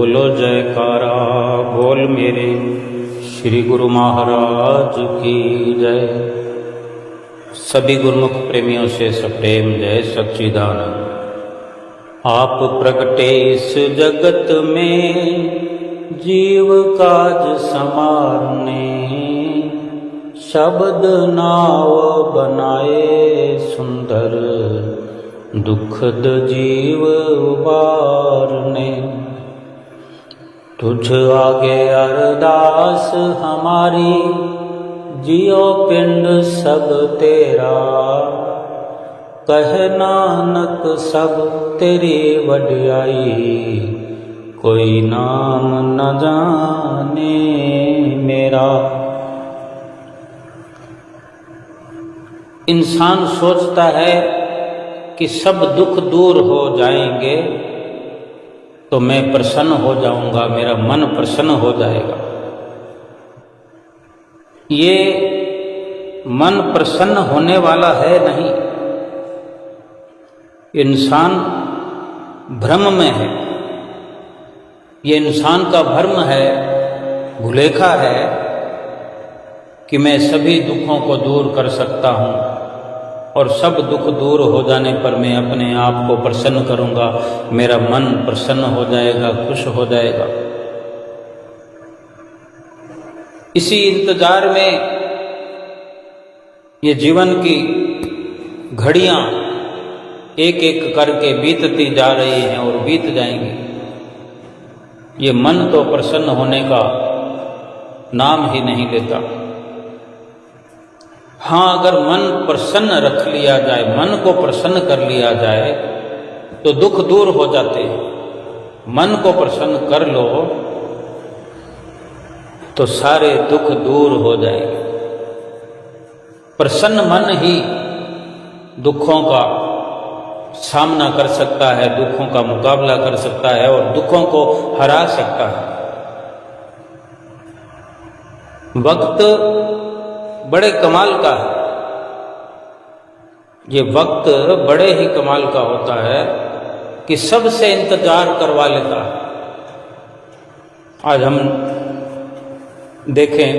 बोलो जयकारा बोल मेरे श्री गुरु महाराज की जय। सभी गुरुमुख प्रेमियों से सप्रेम जय सच्चिदानंद। आप प्रगटे इस जगत में जीव काज संवारने, शब्द नाव बनाए सुंदर दुखद जीव उबारने। तुझ आगे अरदास हमारी, जियो पिंड सब तेरा। कहे नानक सब तेरी वड्याई, कोई नाम न जाने मेरा। इंसान सोचता है कि सब दुख दूर हो जाएंगे तो मैं प्रसन्न हो जाऊंगा, मेरा मन प्रसन्न हो जाएगा। ये मन प्रसन्न होने वाला है नहीं। इंसान भ्रम में है। ये इंसान का भ्रम है, भुलेखा है कि मैं सभी दुखों को दूर कर सकता हूँ और सब दुख दूर हो जाने पर मैं अपने आप को प्रसन्न करूँगा, मेरा मन प्रसन्न हो जाएगा, खुश हो जाएगा। इसी इंतजार में ये जीवन की घड़ियाँ एक एक करके बीतती जा रही हैं और बीत जाएंगी। ये मन तो प्रसन्न होने का नाम ही नहीं लेता। हाँ, अगर मन प्रसन्न रख लिया जाए, मन को प्रसन्न कर लिया जाए तो दुख दूर हो जाते हैं। मन को प्रसन्न कर लो तो सारे दुख दूर हो जाएंगे। प्रसन्न मन ही दुखों का सामना कर सकता है, दुखों का मुकाबला कर सकता है और दुखों को हरा सकता है। वक्त बड़े कमाल का है। ये वक्त बड़े ही कमाल का होता है कि सबसे इंतजार करवा लेता है। आज हम देखें,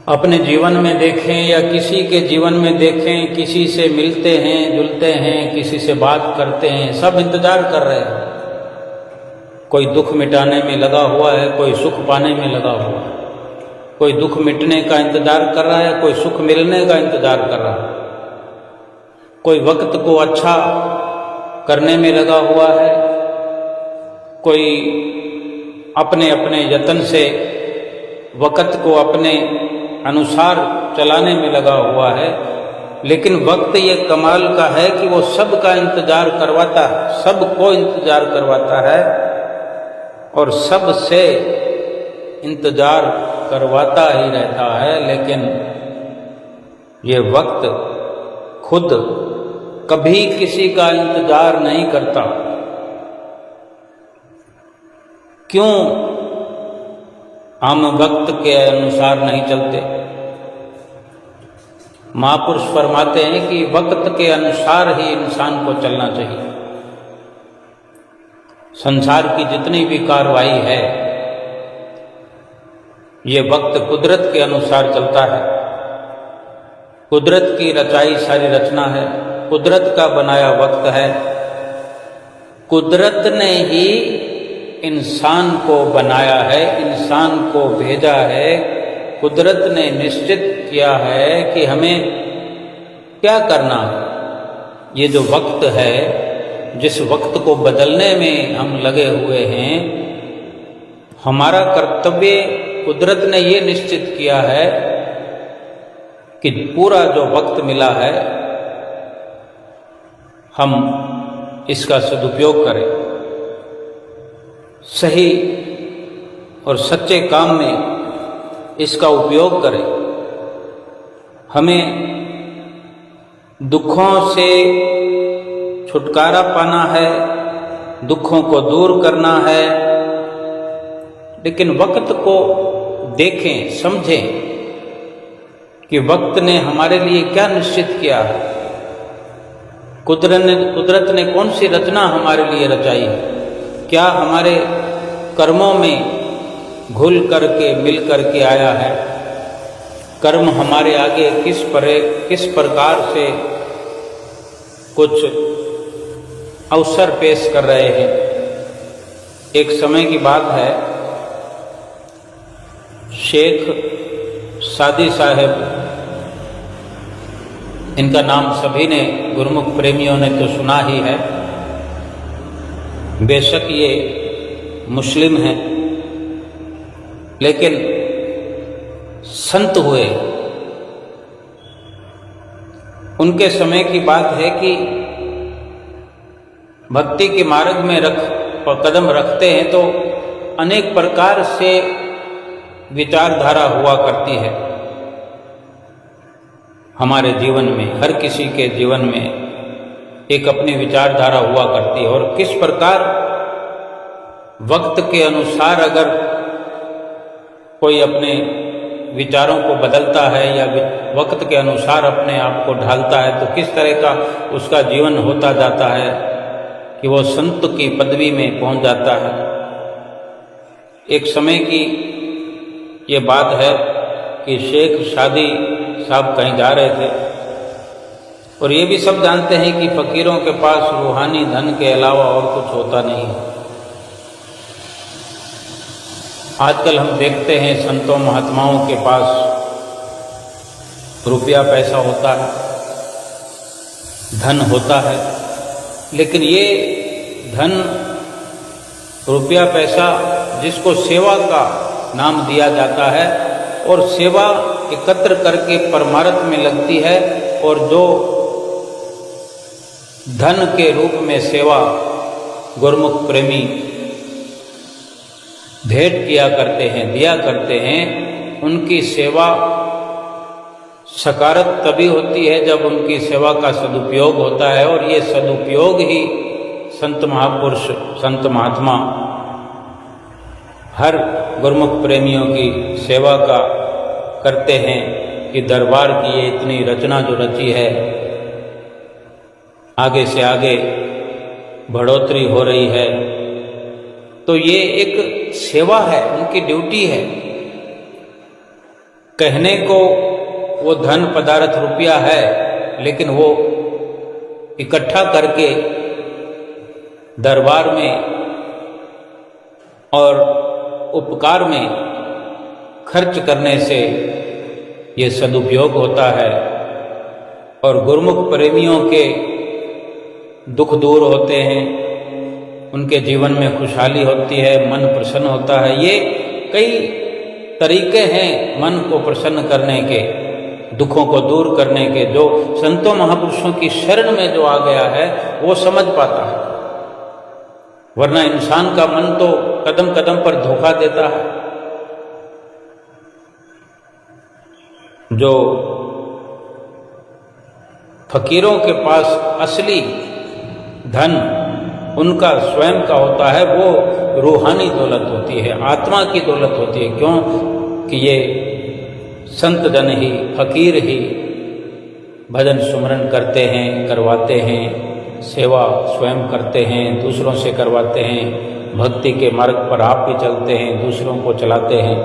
अपने जीवन में देखें या किसी के जीवन में देखें, किसी से मिलते हैं, जुलते हैं, किसी से बात करते हैं, सब इंतजार कर रहे हैं। कोई दुख मिटाने में लगा हुआ है, कोई सुख पाने में लगा हुआ है। कोई दुख मिटने का इंतजार कर रहा है, कोई सुख मिलने का इंतजार कर रहा है। कोई वक्त को अच्छा करने में लगा हुआ है, कोई अपने अपने यत्न से वक्त को अपने अनुसार चलाने में लगा हुआ है। लेकिन वक्त ये कमाल का है कि वो सबका इंतजार करवाता है, सबको इंतजार करवाता है और सबसे इंतजार करवाता ही रहता है। लेकिन ये वक्त खुद कभी किसी का इंतजार नहीं करता। क्यों हम वक्त के अनुसार नहीं चलते? महापुरुष फरमाते हैं कि वक्त के अनुसार ही इंसान को चलना चाहिए। संसार की जितनी भी कार्रवाई है ये वक्त कुदरत के अनुसार चलता है। कुदरत की रचाई सारी रचना है, कुदरत का बनाया वक्त है। कुदरत ने ही इंसान को बनाया है, इंसान को भेजा है। कुदरत ने निश्चित किया है कि हमें क्या करना है। ये जो वक्त है, जिस वक्त को बदलने में हम लगे हुए हैं, हमारा कर्तव्य कुदरत ने ये निश्चित किया है कि पूरा जो वक्त मिला है हम इसका सदुपयोग करें, सही और सच्चे काम में इसका उपयोग करें। हमें दुखों से छुटकारा पाना है, दुखों को दूर करना है। लेकिन वक्त को देखें, समझें कि वक्त ने हमारे लिए क्या निश्चित किया है। कुदरत ने कौन सी रचना हमारे लिए रचाई है। क्या हमारे कर्मों में घुल करके मिल करके आया है? कर्म हमारे आगे किस प्रकार से कुछ अवसर पेश कर रहे हैं? एक समय की बात है, शेख सादी साहब, इनका नाम सभी ने, गुरुमुख प्रेमियों ने तो सुना ही है। बेशक ये मुस्लिम हैं, लेकिन संत हुए। उनके समय की बात है कि भक्ति के मार्ग में कदम रखते हैं तो अनेक प्रकार से विचारधारा हुआ करती है हमारे जीवन में। हर किसी के जीवन में एक अपनी विचारधारा हुआ करती है, और किस प्रकार वक्त के अनुसार अगर कोई अपने विचारों को बदलता है या वक्त के अनुसार अपने आप को ढालता है तो किस तरह का उसका जीवन होता जाता है कि वो संत की पदवी में पहुंच जाता है। एक समय की ये बात है कि शेख सादी साहब कहीं जा रहे थे, और ये भी सब जानते हैं कि फकीरों के पास रूहानी धन के अलावा और कुछ होता नहीं है। आजकल हम देखते हैं संतों महात्माओं के पास रुपया पैसा होता है, धन होता है, लेकिन ये धन रुपया पैसा जिसको सेवा का नाम दिया जाता है और सेवा एकत्र करके परमार्थ में लगती है, और जो धन के रूप में सेवा गुरुमुख प्रेमी भेंट किया करते हैं, दिया करते हैं, उनकी सेवा सकारात्मक तभी होती है जब उनकी सेवा का सदुपयोग होता है। और ये सदुपयोग ही संत महापुरुष, संत महात्मा हर गुरुमुख प्रेमियों की सेवा का करते हैं कि दरबार की ये इतनी रचना जो रची है, आगे से आगे बढ़ोतरी हो रही है, तो ये एक सेवा है, उनकी ड्यूटी है। कहने को वो धन पदार्थ रुपया है, लेकिन वो इकट्ठा करके दरबार में और उपकार में खर्च करने से ये सदुपयोग होता है, और गुरुमुख प्रेमियों के दुख दूर होते हैं, उनके जीवन में खुशहाली होती है, मन प्रसन्न होता है। ये कई तरीके हैं मन को प्रसन्न करने के, दुखों को दूर करने के। जो संतों महापुरुषों की शरण में जो आ गया है वो समझ पाता है, वरना इंसान का मन तो कदम कदम पर धोखा देता है। जो फकीरों के पास असली धन उनका स्वयं का होता है, वो रूहानी दौलत होती है, आत्मा की दौलत होती है। क्यों कि ये संत जन ही, फकीर ही भजन सुमरन करते हैं, करवाते हैं, सेवा स्वयं करते हैं, दूसरों से करवाते हैं, भक्ति के मार्ग पर आप भी चलते हैं, दूसरों को चलाते हैं।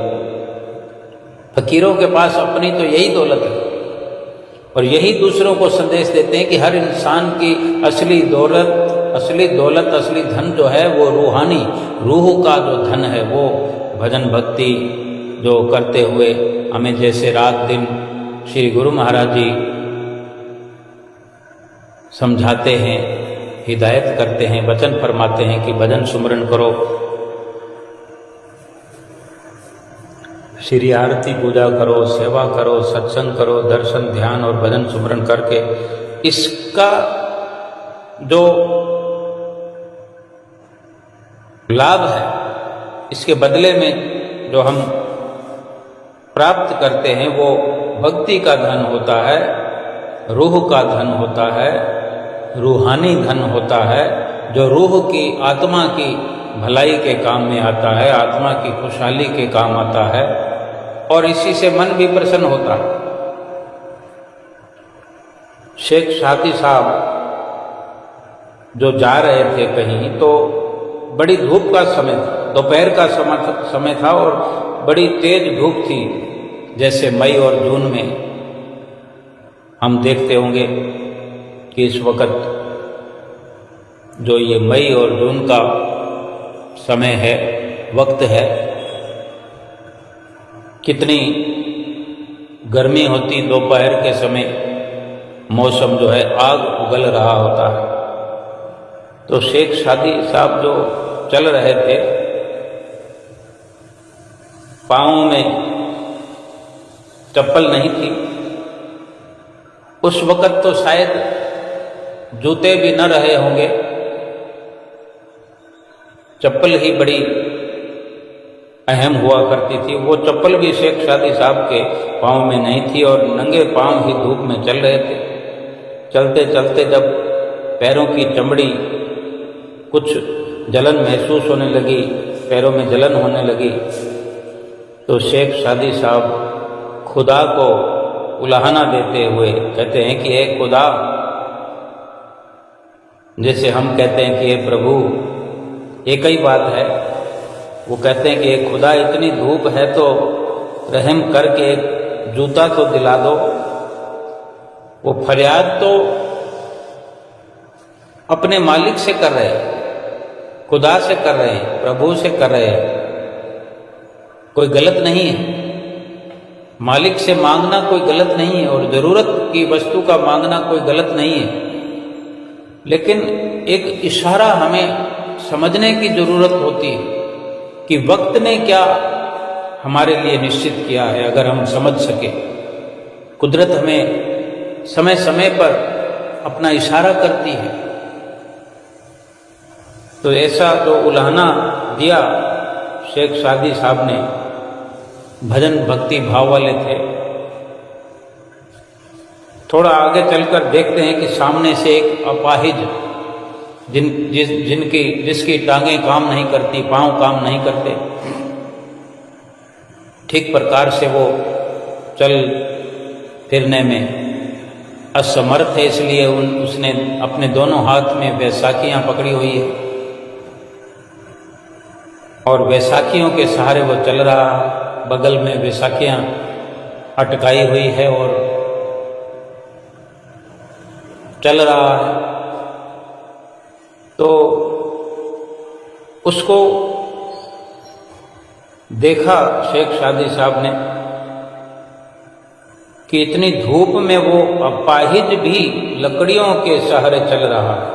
फकीरों के पास अपनी तो यही दौलत है, और यही दूसरों को संदेश देते हैं कि हर इंसान की असली दौलत, असली धन जो है वो रूहानी, रूह का जो धन है, वो भजन भक्ति जो करते हुए हमें जैसे रात दिन श्री गुरु महाराज जी समझाते हैं, हिदायत करते हैं, वचन फरमाते हैं कि भजन सुमरन करो, श्री आरती पूजा करो, सेवा करो, सत्संग करो, दर्शन ध्यान और भजन सुमरन करके इसका जो लाभ है, इसके बदले में जो हम प्राप्त करते हैं वो भक्ति का धन होता है, रूह का धन होता है, रूहानी धन होता है, जो रूह की, आत्मा की भलाई के काम में आता है, आत्मा की खुशहाली के काम आता है, और इसी से मन भी प्रसन्न होता है। शेख सादी साहब जो जा रहे थे कहीं, तो बड़ी धूप का समय था, दोपहर का समय था और बड़ी तेज धूप थी। जैसे मई और जून में हम देखते होंगे कि इस वक्त जो ये मई और जून का समय है, वक्त है, कितनी गर्मी होती दोपहर के समय, मौसम जो है आग उगल रहा होता है। तो शेख सादी साहब जो चल रहे थे, पाँव में चप्पल नहीं थी। उस वक़्त तो शायद जूते भी न रहे होंगे, चप्पल ही बड़ी अहम हुआ करती थी। वो चप्पल भी शेख सादी साहब के पाँव में नहीं थी और नंगे पाँव ही धूप में चल रहे थे। चलते चलते जब पैरों की चमड़ी कुछ जलन महसूस होने लगी, पैरों में जलन होने लगी, तो शेख सादी साहब खुदा को उलाहना देते हुए कहते हैं कि हे खुदा, जैसे हम कहते हैं कि हे प्रभु, एक ही बात है। वो कहते हैं कि हे खुदा, इतनी धूप है तो रहम करके एक जूता तो दिला दो। वो फरियाद तो अपने मालिक से कर रहे हैं, खुदा से कर रहे हैं, प्रभु से कर रहे हैं। कोई गलत नहीं है, मालिक से मांगना कोई गलत नहीं है और ज़रूरत की वस्तु का मांगना कोई गलत नहीं है। लेकिन एक इशारा हमें समझने की ज़रूरत होती है कि वक्त ने क्या हमारे लिए निश्चित किया है। अगर हम समझ सके, कुदरत हमें समय समय पर अपना इशारा करती है। तो ऐसा जो उलाहना दिया शेख सादी साहब ने, भजन भक्ति भाव वाले थे। थोड़ा आगे चलकर देखते हैं कि सामने से एक अपाहिज, जिसकी टांगें काम नहीं करती, पांव काम नहीं करते, ठीक प्रकार से वो चल फिरने में असमर्थ है, इसलिए उसने अपने दोनों हाथ में बैसाखियां पकड़ी हुई है और बैसाखियों के सहारे वो चल रहा है। बगल में बैसाखियां अटकाई हुई है और चल रहा है। तो उसको देखा शेख सादी साहब ने कि इतनी धूप में वो अपाहिज भी लकड़ियों के सहारे चल रहा है।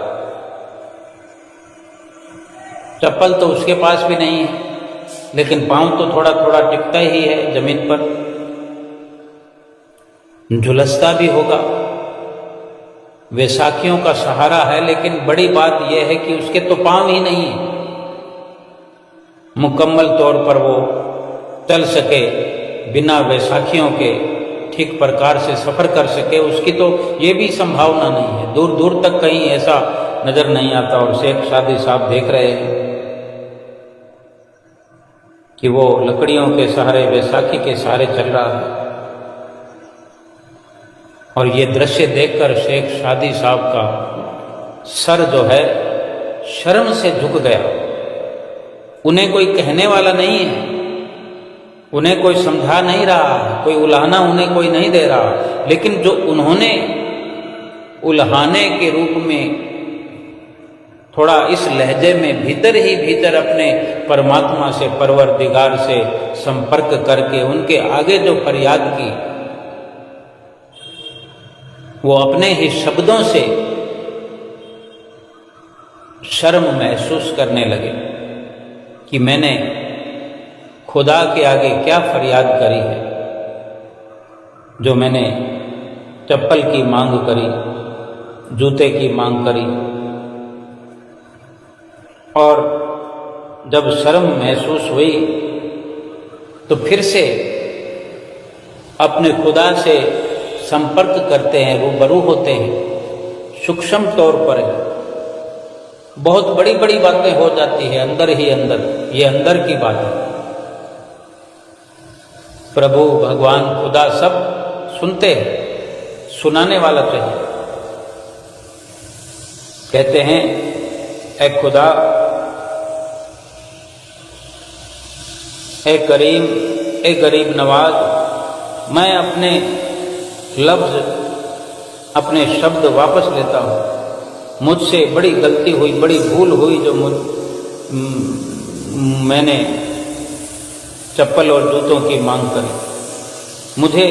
चप्पल तो उसके पास भी नहीं है, लेकिन पांव तो थोड़ा थोड़ा टिकता ही है जमीन पर, झुलसता भी होगा। वैसाखियों का सहारा है, लेकिन बड़ी बात यह है कि उसके तो पांव ही नहीं है मुकम्मल तौर पर वो चल सके, बिना वैसाखियों के ठीक प्रकार से सफ़र कर सके, उसकी तो ये भी संभावना नहीं है। दूर दूर तक कहीं ऐसा नज़र नहीं आता। और शेख सादी साहब देख रहे हैं कि वो लकड़ियों के सहारे, वैसाखी के सहारे चल रहा है। और ये दृश्य देखकर शेख सादी साहब का सर जो है शर्म से झुक गया। उन्हें कोई कहने वाला नहीं है, उन्हें कोई समझा नहीं रहा है, कोई उलाहना उन्हें कोई नहीं दे रहा, लेकिन जो उन्होंने उल्हाने के रूप में थोड़ा इस लहजे में भीतर ही भीतर अपने परमात्मा से, परवरदिगार से संपर्क करके उनके आगे जो फरियाद की, वो अपने ही शब्दों से शर्म महसूस करने लगे कि मैंने खुदा के आगे क्या फरियाद करी है, जो मैंने चप्पल की मांग करी, जूते की मांग करी। और जब शर्म महसूस हुई तो फिर से अपने खुदा से संपर्क करते हैं, रूबरू होते हैं, सूक्ष्म तौर पर बहुत बड़ी बड़ी बातें हो जाती है अंदर ही अंदर। ये अंदर की बात है। प्रभु भगवान खुदा सब सुनते हैं, सुनाने वाला चाहिए। कहते हैं, ऐ खुदा, ए करीम, ए गरीब नवाज, मैं अपने लफ्ज़, अपने शब्द वापस लेता हूँ। मुझसे बड़ी गलती हुई, बड़ी भूल हुई जो मैंने चप्पल और जूतों की मांग करी। मुझे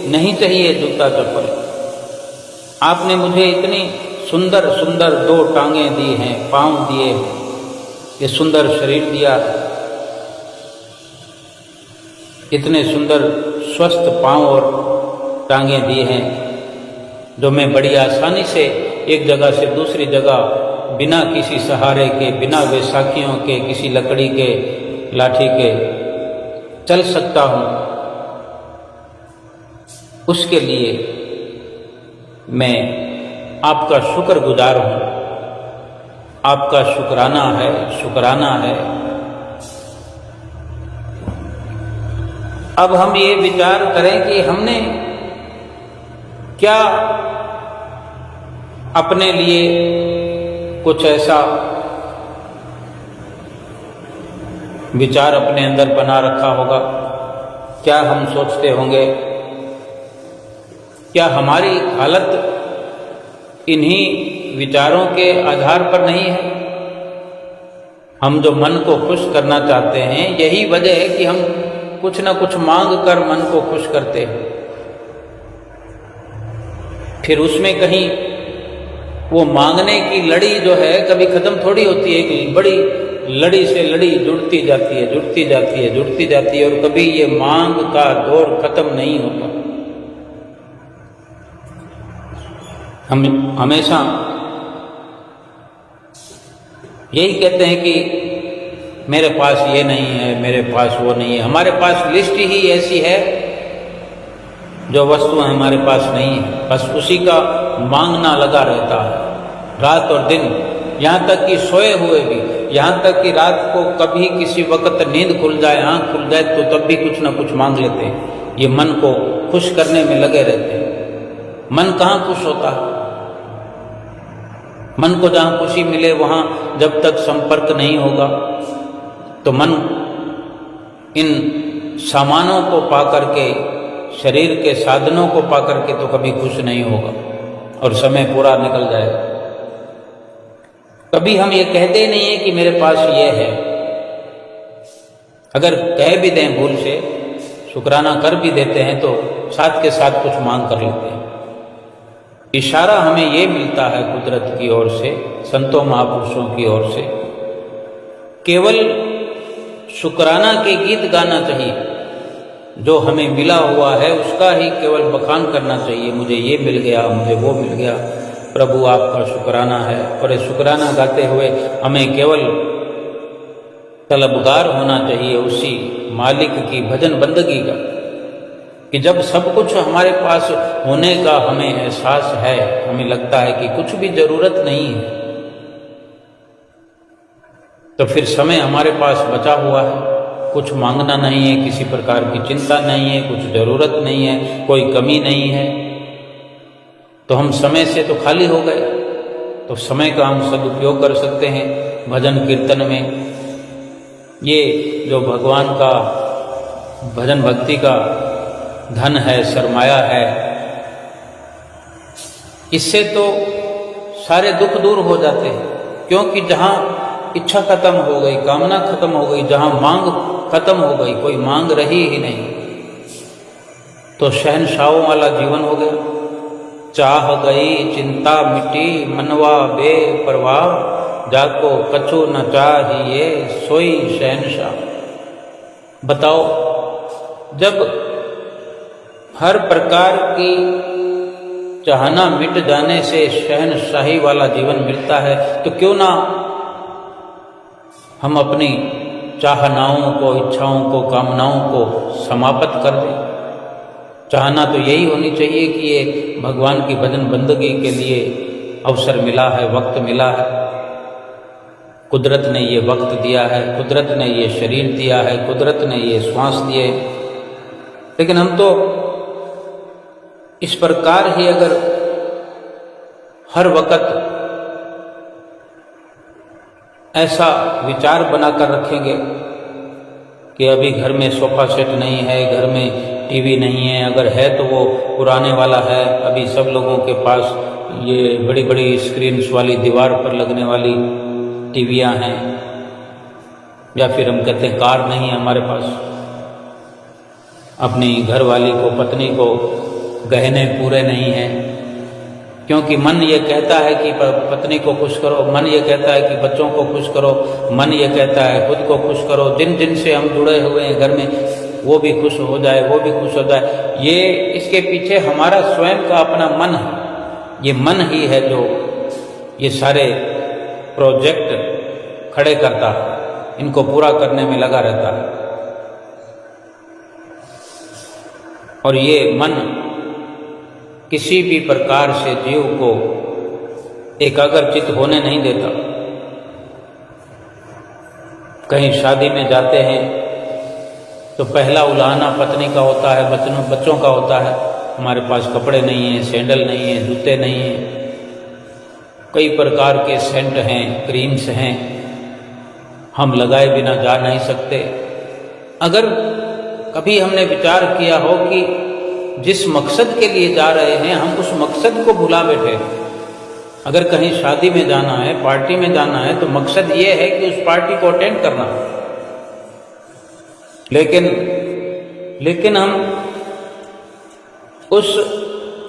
नहीं चाहिए जूता चप्पल। आपने मुझे इतनी सुंदर सुंदर 2 टांगें दी हैं, पाँव दिए हैं, ये सुंदर शरीर दिया, इतने सुंदर स्वस्थ पाँव और टांगें दी हैं, जो मैं बड़ी आसानी से एक जगह से दूसरी जगह बिना किसी सहारे के, बिना बैसाखियों के, किसी लकड़ी के, लाठी के चल सकता हूँ। उसके लिए मैं आपका शुक्रगुजार हूँ, आपका शुक्राना है, शुक्राना है। अब हम ये विचार करें कि हमने क्या अपने लिए कुछ ऐसा विचार अपने अंदर बना रखा होगा। क्या हम सोचते होंगे, क्या हमारी हालत इन्हीं विचारों के आधार पर नहीं है? हम जो मन को खुश करना चाहते हैं, यही वजह है कि हम कुछ ना कुछ मांग कर मन को खुश करते हैं। फिर उसमें कहीं वो मांगने की लड़ी जो है कभी खत्म थोड़ी होती है, कि बड़ी लड़ी से लड़ी जुड़ती जाती है, जुड़ती जाती है, जुड़ती जाती है, और कभी ये मांग का दौर खत्म नहीं होता। हम हमेशा यही कहते हैं कि मेरे पास ये नहीं है, मेरे पास वो नहीं है। हमारे पास लिस्ट ही ऐसी है, जो वस्तुएं हमारे पास नहीं है, बस उसी का मांगना लगा रहता है रात और दिन। यहाँ तक कि सोए हुए भी, यहाँ तक कि रात को कभी किसी वक्त नींद खुल जाए, आँख खुल जाए, तो तब भी कुछ ना कुछ मांग लेते हैं। ये मन को खुश करने में लगे रहते हैं। मन कहाँ खुश होता है? मन को जहाँ खुशी मिले वहाँ जब तक संपर्क नहीं होगा, तो मन इन सामानों को पा करके, शरीर के साधनों को पा करके तो कभी खुश नहीं होगा, और समय पूरा निकल जाएगा। कभी हम ये कहते नहीं है कि मेरे पास ये है। अगर कह भी दें भूल से, शुक्राना कर भी देते हैं, तो साथ के साथ कुछ मांग कर लेते हैं। इशारा हमें ये मिलता है कुदरत की ओर से, संतों महापुरुषों की ओर से, केवल शुक्राना के गीत गाना चाहिए। जो हमें मिला हुआ है उसका ही केवल बखान करना चाहिए। मुझे ये मिल गया, मुझे वो मिल गया, प्रभु आपका शुक्राना है। और ये शुक्राना गाते हुए हमें केवल तलबगार होना चाहिए उसी मालिक की भजन बंदगी का, कि जब सब कुछ हमारे पास होने का हमें एहसास है, हमें लगता है कि कुछ भी जरूरत नहीं है, तो फिर समय हमारे पास बचा हुआ है। कुछ मांगना नहीं है, किसी प्रकार की चिंता नहीं है, कुछ जरूरत नहीं है, कोई कमी नहीं है, तो हम समय से तो खाली हो गए। तो समय का हम सदुपयोग कर सकते हैं भजन कीर्तन में। ये जो भगवान का भजन भक्ति का धन है, सरमाया है, इससे तो सारे दुख दूर हो जाते हैं। क्योंकि जहाँ इच्छा खत्म हो गई, कामना खत्म हो गई, जहाँ मांग खत्म हो गई, कोई मांग रही ही नहीं, तो शहनशाहों वाला जीवन हो गया। चाह गई चिंता मिटी, मनवा बेपरवाह, जाको कछु न चाहिए सोई शहनशाह। बताओ, जब हर प्रकार की चाहना मिट जाने से शहनशाही वाला जीवन मिलता है, तो क्यों ना हम अपनी चाहनाओं को, इच्छाओं को, कामनाओं को समाप्त कर दें। चाहना तो यही होनी चाहिए कि ये भगवान की भजन बंदगी के लिए अवसर मिला है, वक्त मिला है। कुदरत ने ये वक्त दिया है, कुदरत ने ये शरीर दिया है, कुदरत ने ये श्वास दिए, लेकिन हम तो इस प्रकार ही अगर हर वक्त ऐसा विचार बनाकर रखेंगे कि अभी घर में सोफ़ा सेट नहीं है, घर में टीवी नहीं है, अगर है तो वो पुराने वाला है। अभी सब लोगों के पास ये बड़ी बड़ी स्क्रीन्स वाली दीवार पर लगने वाली टीवियाँ हैं, या फिर हम कहते हैं कार नहीं है हमारे पास। अपनी घरवाली को, पत्नी को गहने पूरे नहीं हैं, क्योंकि मन ये कहता है कि पत्नी को खुश करो, मन ये कहता है कि बच्चों को खुश करो, मन ये कहता है खुद को खुश करो। जिन जिन से हम जुड़े हुए हैं घर में, वो भी खुश हो जाए, वो भी खुश हो जाए। ये इसके पीछे हमारा स्वयं का अपना मन है। ये मन ही है जो ये सारे प्रोजेक्ट खड़े करता है, इनको पूरा करने में लगा रहता है। और ये मन किसी भी प्रकार से जीव को एकाग्रचित होने नहीं देता। कहीं शादी में जाते हैं तो पहला उलाहना पत्नी का होता है, बच्चों का होता है। हमारे पास कपड़े नहीं हैं, सैंडल नहीं है, जूते नहीं हैं, कई प्रकार के सेंट हैं, क्रीम्स हैं, हम लगाए बिना जा नहीं सकते। अगर कभी हमने विचार किया हो कि जिस मकसद के लिए जा रहे हैं हम उस मकसद को भुला बैठे। अगर कहीं शादी में जाना है, पार्टी में जाना है, तो मकसद ये है कि उस पार्टी को अटेंड करना। लेकिन हम उस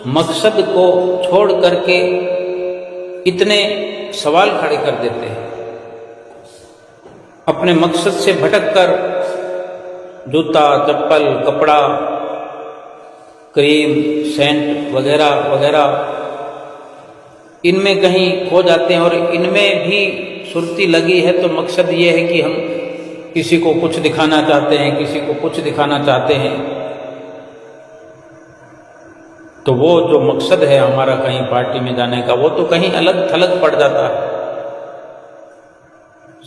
मकसद को छोड़ करके इतने सवाल खड़े कर देते हैं। अपने मकसद से भटककर जूता, चप्पल, कपड़ा, क्रीम, सेंट वगैरह वगैरह इनमें कहीं खो जाते हैं। और इनमें भी सुर्ती लगी है तो मकसद ये है कि हम किसी को कुछ दिखाना चाहते हैं, किसी को कुछ दिखाना चाहते हैं। तो वो जो मकसद है हमारा कहीं पार्टी में जाने का, वो तो कहीं अलग थलग पड़ जाता है।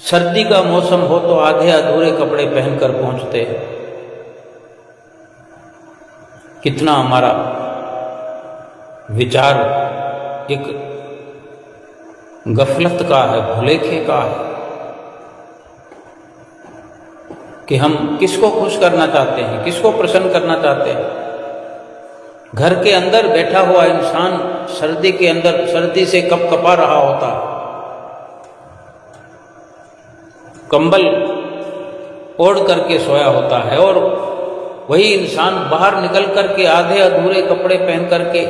सर्दी का मौसम हो तो आधे अधूरे कपड़े पहनकर पहुंचते हैं। कितना हमारा विचार एक गफलत का है, भुलेखे का है कि हम किसको खुश करना चाहते हैं, किसको प्रसन्न करना चाहते हैं। घर के अंदर बैठा हुआ इंसान सर्दी के अंदर सर्दी से कपकपा रहा होता, कंबल ओढ़ करके सोया होता है, और वही इंसान बाहर निकल करके आधे अधूरे कपड़े पहन करके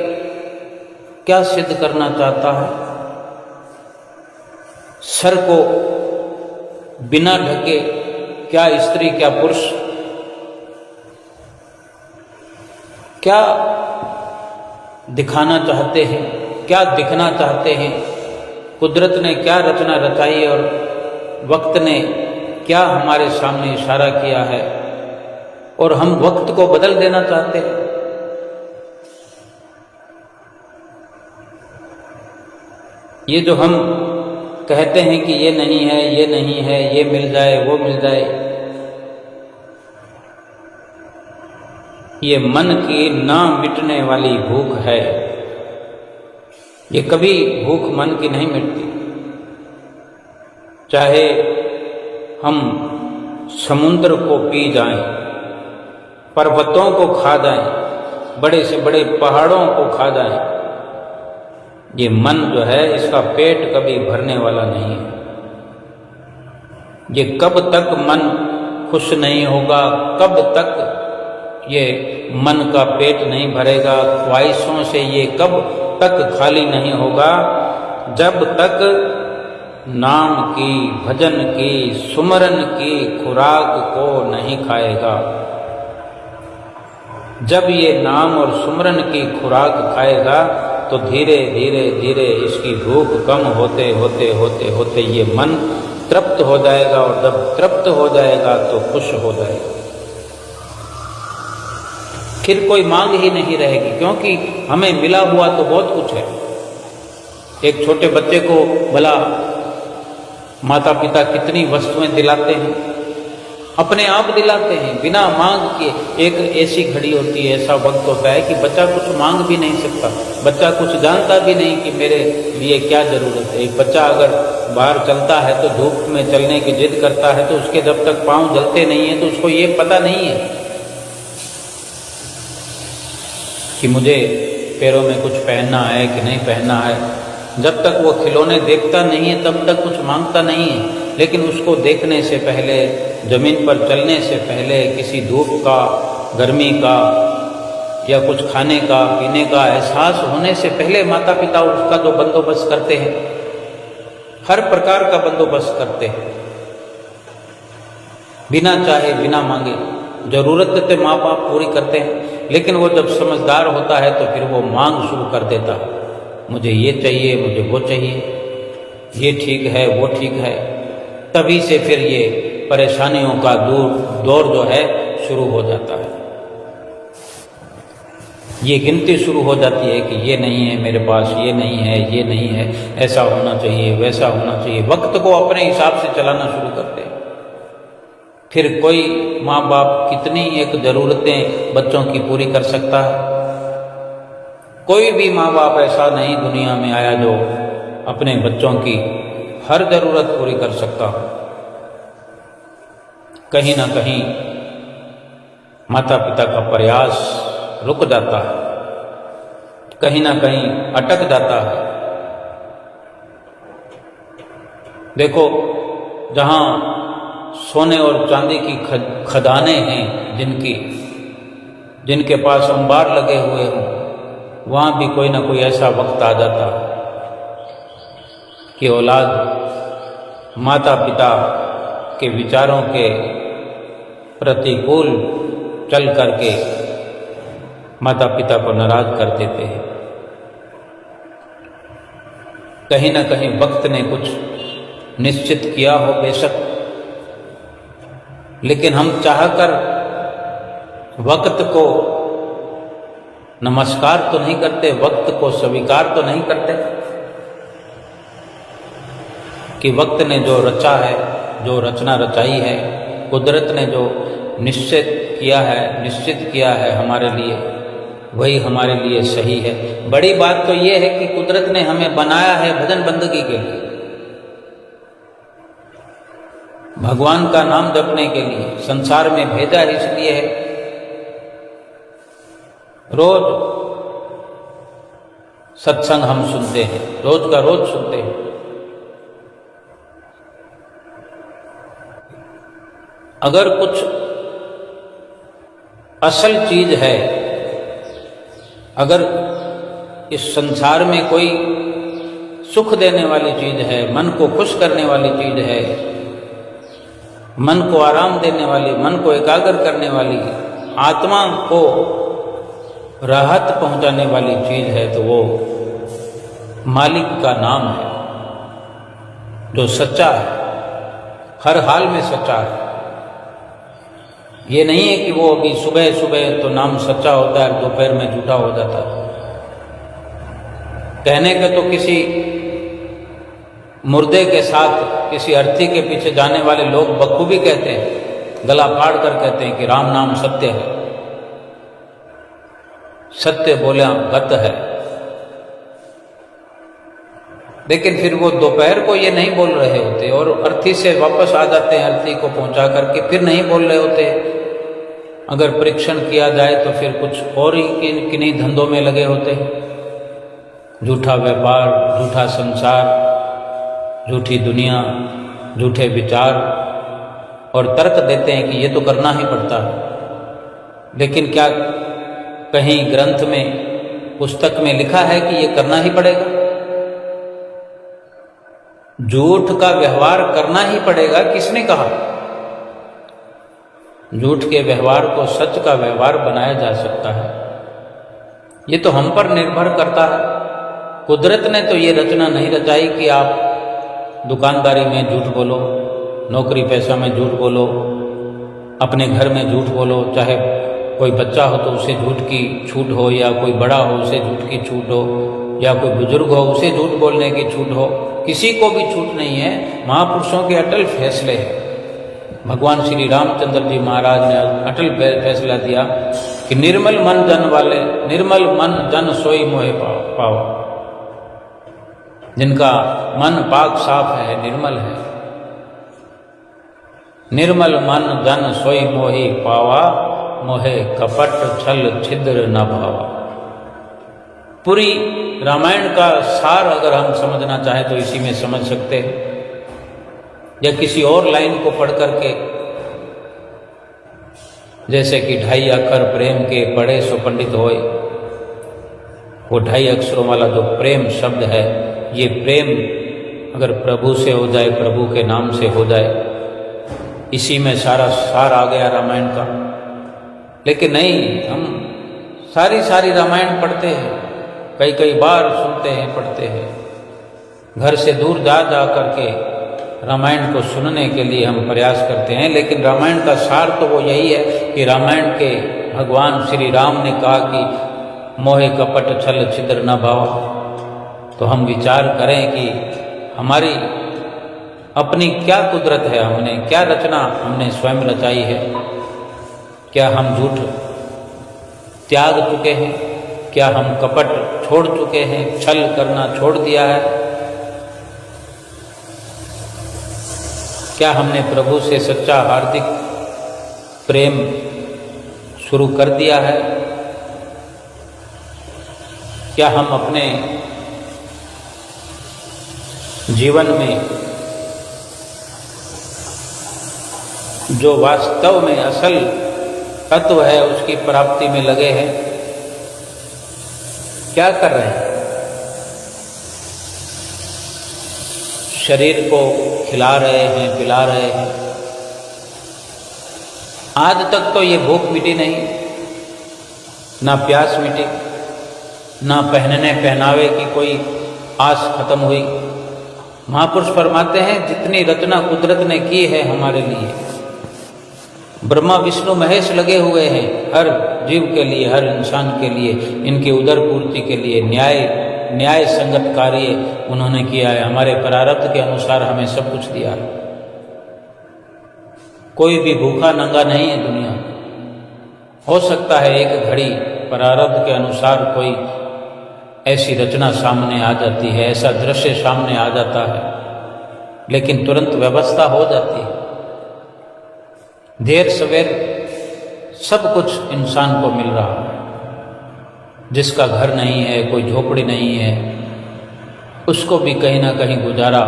क्या सिद्ध करना चाहता है। सर को बिना ढके क्या स्त्री क्या पुरुष क्या दिखाना चाहते हैं, क्या दिखना चाहते हैं। कुदरत ने क्या रचना रचाई और वक्त ने क्या हमारे सामने इशारा किया है, और हम वक्त को बदल देना चाहते हैं। ये जो हम कहते हैं कि ये नहीं है, ये नहीं है, ये मिल जाए, वो मिल जाए, ये मन की ना मिटने वाली भूख है। ये कभी भूख मन की नहीं मिटती। चाहे हम समुद्र को पी जाएं, पर्वतों को खा जाएं, बड़े से बड़े पहाड़ों को खा जाएं, ये मन जो है इसका पेट कभी भरने वाला नहीं है। ये कब तक मन खुश नहीं होगा, कब तक ये मन का पेट नहीं भरेगा, ख्वाहिशों से ये कब तक खाली नहीं होगा, जब तक नाम की, भजन की, सुमरन की खुराक को नहीं खाएगा। जब ये नाम और सुमरन की खुराक खाएगा तो धीरे धीरे धीरे इसकी भूख कम होते होते होते होते ये मन तृप्त हो जाएगा, और जब तृप्त हो जाएगा तो खुश हो जाएगा। फिर कोई मांग ही नहीं रहेगी, क्योंकि हमें मिला हुआ तो बहुत कुछ है। एक छोटे बच्चे को भला माता पिता कितनी वस्तुएं दिलाते हैं, अपने आप दिलाते हैं बिना मांग के। एक ऐसी घड़ी होती है, ऐसा वक्त होता है कि बच्चा कुछ मांग भी नहीं सकता, बच्चा कुछ जानता भी नहीं कि मेरे लिए क्या ज़रूरत है। एक बच्चा अगर बाहर चलता है तो धूप में चलने की जिद करता है, तो उसके जब तक पाँव जलते नहीं हैं तो उसको ये पता नहीं है कि मुझे पैरों में कुछ पहनना है कि नहीं पहनना है। जब तक वो खिलौने देखता नहीं है तब तक कुछ मांगता नहीं है। लेकिन उसको देखने से पहले, ज़मीन पर चलने से पहले, किसी धूप का, गर्मी का या कुछ खाने का, पीने का एहसास होने से पहले माता पिता उसका जो बंदोबस्त करते हैं, हर प्रकार का बंदोबस्त करते हैं, बिना चाहे बिना मांगे। ज़रूरत तो माँ बाप पूरी करते हैं, लेकिन वो जब समझदार होता है तो फिर वो मांग शुरू कर देता है, मुझे ये चाहिए, मुझे वो चाहिए, ये ठीक है, वो ठीक है। तभी से फिर ये परेशानियों का दौर जो है शुरू हो जाता है। ये गिनती शुरू हो जाती है कि ये नहीं है मेरे पास, ये नहीं है, ये नहीं है, ऐसा होना चाहिए, वैसा होना चाहिए। वक्त को अपने हिसाब से चलाना शुरू करते हैं। फिर कोई माँ बाप कितनी एक ज़रूरतें बच्चों की पूरी कर सकता है? कोई भी माँ बाप ऐसा नहीं दुनिया में आया जो अपने बच्चों की हर ज़रूरत पूरी कर सकता हो। कहीं ना कहीं माता पिता का प्रयास रुक जाता है, कहीं ना कहीं अटक जाता है। देखो, जहाँ सोने और चांदी की खदानें हैं, जिनके पास अंबार लगे हुए हों, वहाँ भी कोई ना कोई ऐसा वक्त आ जाता है कि औलाद माता पिता के विचारों के प्रतिकूल चल करके माता पिता को नाराज कर देते हैं। कहीं ना कहीं वक्त ने कुछ निश्चित किया हो बेशक, लेकिन हम चाहकर वक्त को नमस्कार तो नहीं करते, वक्त को स्वीकार तो नहीं करते कि वक्त ने जो रचा है, जो रचना रचाई है, कुदरत ने जो निश्चित किया है हमारे लिए, वही हमारे लिए सही है। बड़ी बात तो ये है कि कुदरत ने हमें बनाया है भजन बंदगी के लिए, भगवान का नाम जपने के लिए संसार में भेजा इसलिए है। रोज सत्संग हम सुनते हैं, रोज का रोज सुनते हैं। अगर कुछ असल चीज है, अगर इस संसार में कोई सुख देने वाली चीज है, मन को खुश करने वाली चीज है, मन को आराम देने वाली, मन को एकाग्र करने वाली, आत्मा को राहत पहुंचाने वाली चीज है, तो वो मालिक का नाम है, जो सच्चा है, हर हाल में सच्चा है। ये नहीं है कि वो अभी सुबह सुबह तो नाम सच्चा होता है, दोपहर में झूठा हो जाता है। कहने के तो किसी मुर्दे के साथ, किसी अर्थी के पीछे जाने वाले लोग बखूबी कहते हैं, गला फाड़ कर कहते हैं कि राम नाम सत्य है, सत्य बोला गत है। लेकिन फिर वो दोपहर को ये नहीं बोल रहे होते और अर्थी से वापस आ जाते हैं, अर्थी को पहुंचा करके फिर नहीं बोल रहे होते। अगर परीक्षण किया जाए तो फिर कुछ और ही किन्हीं धंधों में लगे होते हैं। झूठा व्यापार, झूठा संसार, झूठी दुनिया, झूठे विचार, और तर्क देते हैं कि ये तो करना ही पड़ता है। लेकिन क्या कहीं ग्रंथ में, पुस्तक में लिखा है कि ये करना ही पड़ेगा? झूठ का व्यवहार करना ही पड़ेगा किसने कहा? झूठ के व्यवहार को सच का व्यवहार बनाया जा सकता है, ये तो हम पर निर्भर करता है। कुदरत ने तो ये रचना नहीं रचाई कि आप दुकानदारी में झूठ बोलो, नौकरी पैसा में झूठ बोलो, अपने घर में झूठ बोलो, चाहे कोई बच्चा हो तो उसे झूठ की छूट हो, या कोई बड़ा हो उसे झूठ की छूट हो, या कोई बुजुर्ग हो उसे झूठ बोलने की छूट हो। किसी को भी छूट नहीं है, महापुरुषों के अटल फैसले हैं। भगवान श्री रामचंद्र जी महाराज ने अटल फैसला दिया कि निर्मल मन जन सोई मोहे पावा। जिनका मन पाक साफ है, निर्मल है, निर्मल मन जन सोई मोहि पावा, मोहे कपट छल छिद्र न भावा। पूरी रामायण का सार अगर हम समझना चाहें तो इसी में समझ सकते हैं, या किसी और लाइन को पढ़ करके, जैसे कि 2.5 अक्षर प्रेम के पढ़े सो पंडित होए। वो 2.5 अक्षरों वाला जो प्रेम शब्द है, ये प्रेम अगर प्रभु से हो जाए, प्रभु के नाम से हो जाए, इसी में सारा सार आ गया रामायण का। लेकिन नहीं, हम सारी रामायण पढ़ते हैं, कई बार सुनते हैं, पढ़ते हैं, घर से दूर जा करके रामायण को सुनने के लिए हम प्रयास करते हैं। लेकिन रामायण का सार तो वो यही है कि रामायण के भगवान श्री राम ने कहा कि मोहे कपट छल छिद्र न भावा। तो हम विचार करें कि हमारी अपनी क्या कुदरत है, हमने क्या रचना हमने स्वयं रचाई है। क्या हम झूठ त्याग चुके हैं? क्या हम कपट छोड़ चुके हैं? छल करना छोड़ दिया है? क्या हमने प्रभु से सच्चा हार्दिक प्रेम शुरू कर दिया है? क्या हम अपने जीवन में जो वास्तव में असल तत्व है उसकी प्राप्ति में लगे हैं? क्या कर रहे हैं? शरीर को खिला रहे हैं, पिला रहे हैं। आज तक तो ये भूख मिटी नहीं, ना प्यास मिटी, ना पहनने पहनावे की कोई आस खत्म हुई। महापुरुष फरमाते हैं जितनी रचना कुदरत ने की है हमारे लिए, ब्रह्मा विष्णु महेश लगे हुए हैं हर जीव के लिए, हर इंसान के लिए, इनकी उदर पूर्ति के लिए न्याय संगत कार्य उन्होंने किया है। हमारे प्रारब्ध के अनुसार हमें सब कुछ दिया है। कोई भी भूखा नंगा नहीं है दुनिया। हो सकता है एक घड़ी प्रारब्ध के अनुसार कोई ऐसी रचना सामने आ जाती है, ऐसा दृश्य सामने आ जाता है, लेकिन तुरंत व्यवस्था हो जाती है। देर सवेर सब कुछ इंसान को मिल रहा है। जिसका घर नहीं है, कोई झोपड़ी नहीं है, उसको भी कहीं ना कहीं गुजारा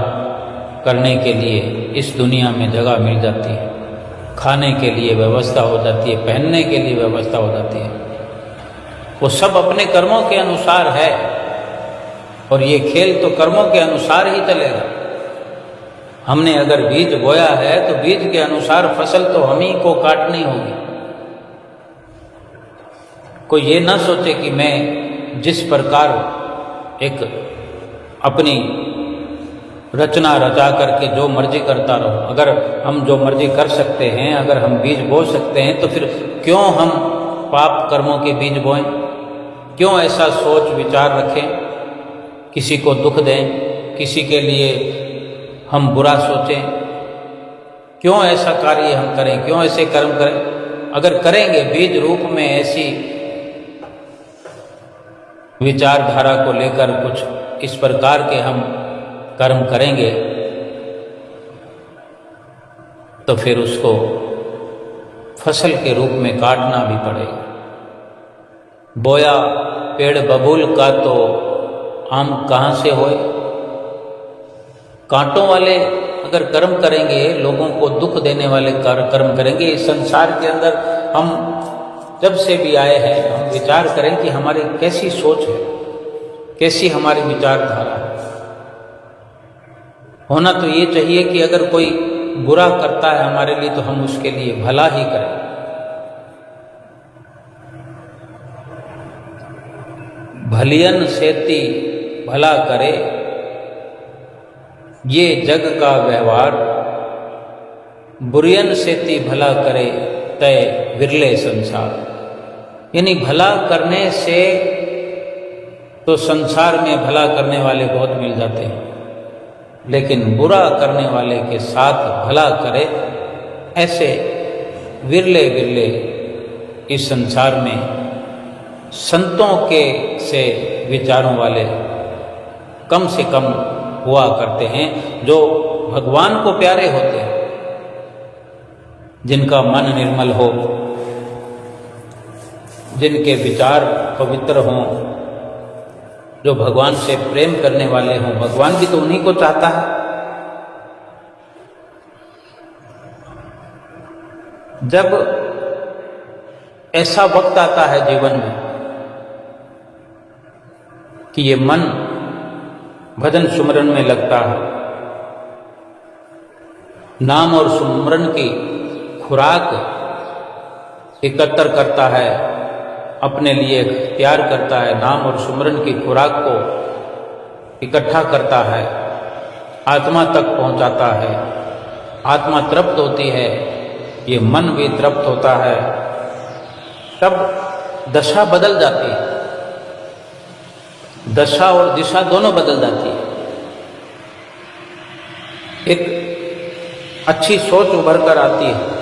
करने के लिए इस दुनिया में जगह मिल जाती है। खाने के लिए व्यवस्था हो जाती है, पहनने के लिए व्यवस्था हो जाती है। वो सब अपने कर्मों के अनुसार है, और ये खेल तो कर्मों के अनुसार ही चलेगा। हमने अगर बीज बोया है तो बीज के अनुसार फसल तो हम ही को काटनी होगी। कोई ये ना सोचे कि मैं जिस प्रकार एक अपनी रचना रचा करके जो मर्जी करता रहूं। अगर हम जो मर्जी कर सकते हैं, अगर हम बीज बो सकते हैं, तो फिर क्यों हम पाप कर्मों के बीज बोएं? क्यों ऐसा सोच विचार रखें? किसी को दुख दें, किसी के लिए हम बुरा सोचें? क्यों ऐसा कार्य हम करें? क्यों ऐसे कर्म करें? अगर करेंगे बीज रूप में ऐसी विचारधारा को लेकर कुछ इस प्रकार के हम कर्म करेंगे, तो फिर उसको फसल के रूप में काटना भी पड़ेगा। बोया पेड़ बबूल का तो आम कहाँ से होए? कांटों वाले अगर कर्म करेंगे, लोगों को दुख देने वाले कर्म करेंगे, इस संसार के अंदर हम जब से भी आए हैं, हम विचार करें कि हमारी कैसी सोच है, कैसी हमारी विचारधारा है। होना to ये चाहिए कि अगर कोई बुरा करता है हमारे लिए तो हम उसके लिए भला ही करें। भलियन सेती भला करे, ये जग का व्यवहार, बुरियन सेती भला करे, तय विरले संसार। यानी भला करने से तो संसार में भला करने वाले बहुत मिल जाते हैं, लेकिन बुरा करने वाले के साथ भला करे ऐसे विरले विरले इस संसार में संतों के से विचारों वाले कम से कम हुआ करते हैं, जो भगवान को प्यारे होते हैं, जिनका मन निर्मल हो, जिनके विचार पवित्र हों, जो भगवान से प्रेम करने वाले हों। भगवान भी तो उन्हीं को चाहता है। जब ऐसा वक्त आता है जीवन में कि ये मन भजन सुमरन में लगता है, नाम और सुमरन की खुराक एकत्र करता है, अपने लिए तैयार करता है, नाम और सुमरन की खुराक को इकट्ठा करता है, आत्मा तक पहुंचाता है, आत्मा तृप्त होती है, ये मन भी तृप्त होता है, तब दशा बदल जाती है। दशा और दिशा दोनों बदल जाती है। एक अच्छी सोच उभर कर आती है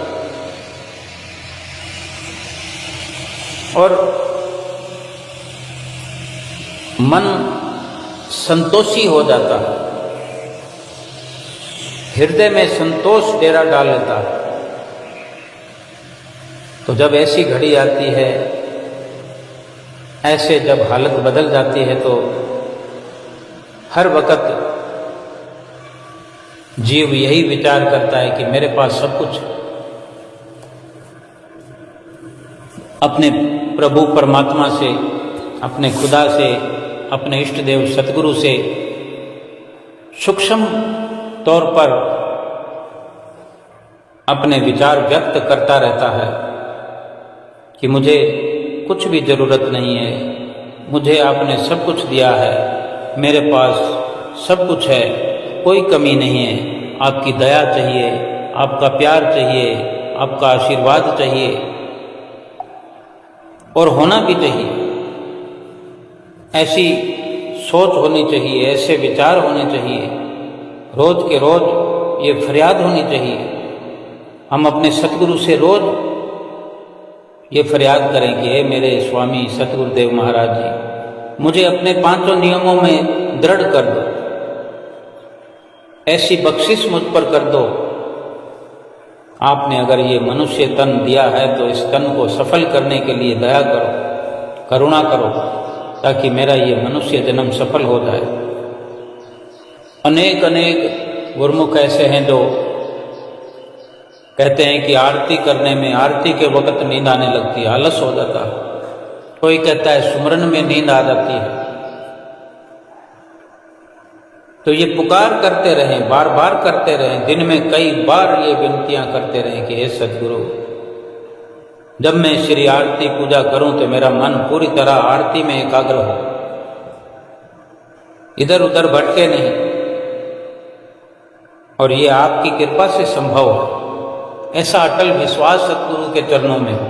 और मन संतोषी हो जाता है, हृदय में संतोष डेरा डाल लेता है। तो जब ऐसी घड़ी आती है, ऐसे जब हालत बदल जाती है, तो हर वक्त जीव यही विचार करता है कि मेरे पास सब कुछ है। अपने प्रभु परमात्मा से, अपने खुदा से, अपने इष्ट देव सतगुरु से सूक्ष्म तौर पर अपने विचार व्यक्त करता रहता है कि मुझे कुछ भी जरूरत नहीं है, मुझे आपने सब कुछ दिया है, मेरे पास सब कुछ है, कोई कमी नहीं है, आपकी दया चाहिए, आपका प्यार चाहिए, आपका आशीर्वाद चाहिए और होना भी चाहिए। ऐसी सोच होनी चाहिए, ऐसे विचार होने चाहिए, रोज के रोज ये फरियाद होनी चाहिए। हम अपने सतगुरु से रोज ये फरियाद करें कि हे मेरे स्वामी सतगुरुदेव महाराज जी, मुझे अपने 5 नियमों में दृढ़ कर दो, ऐसी बख्शिश मुझ पर कर दो। आपने अगर ये मनुष्य तन दिया है तो इस तन को सफल करने के लिए दया करो, करुणा करो, ताकि मेरा ये मनुष्य जन्म सफल हो जाए। अनेक अनेक गुरुमुख ऐसे हैं जो कहते हैं कि आरती करने में, आरती के वक्त नींद आने लगती है, आलस हो जाता है। कोई कहता है सुमरन में नींद आ जाती है। तो ये पुकार करते रहें, बार बार करते रहें, दिन में कई बार ये विनतियां करते रहें कि हे सतगुरु, जब मैं श्री आरती पूजा करूं तो मेरा मन पूरी तरह आरती में एकाग्र हो, इधर उधर भटके नहीं। और ये आपकी कृपा से संभव है। ऐसा अटल विश्वास सतगुरु के चरणों में हो।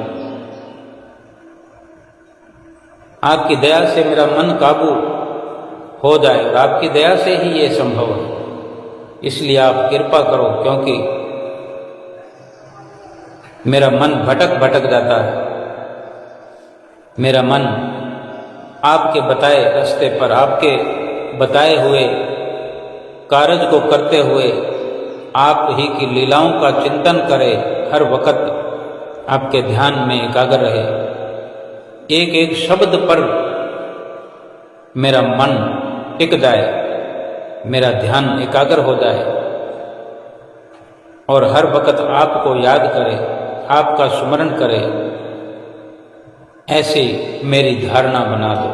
आपकी दया से मेरा मन काबू हो जाएगा, आपकी दया से ही ये संभव है। इसलिए आप कृपा करो, क्योंकि मेरा मन भटक भटक जाता है। मेरा मन आपके बताए रास्ते पर, आपके बताए हुए कार्य को करते हुए आप ही की लीलाओं का चिंतन करे, हर वक्त आपके ध्यान में एकाग्र रहे। एक एक शब्द पर मेरा मन टिक जाए, मेरा ध्यान एकाग्र हो जाए और हर वक्त आपको याद करे, आपका स्मरण करे, ऐसी मेरी धारणा बना दो।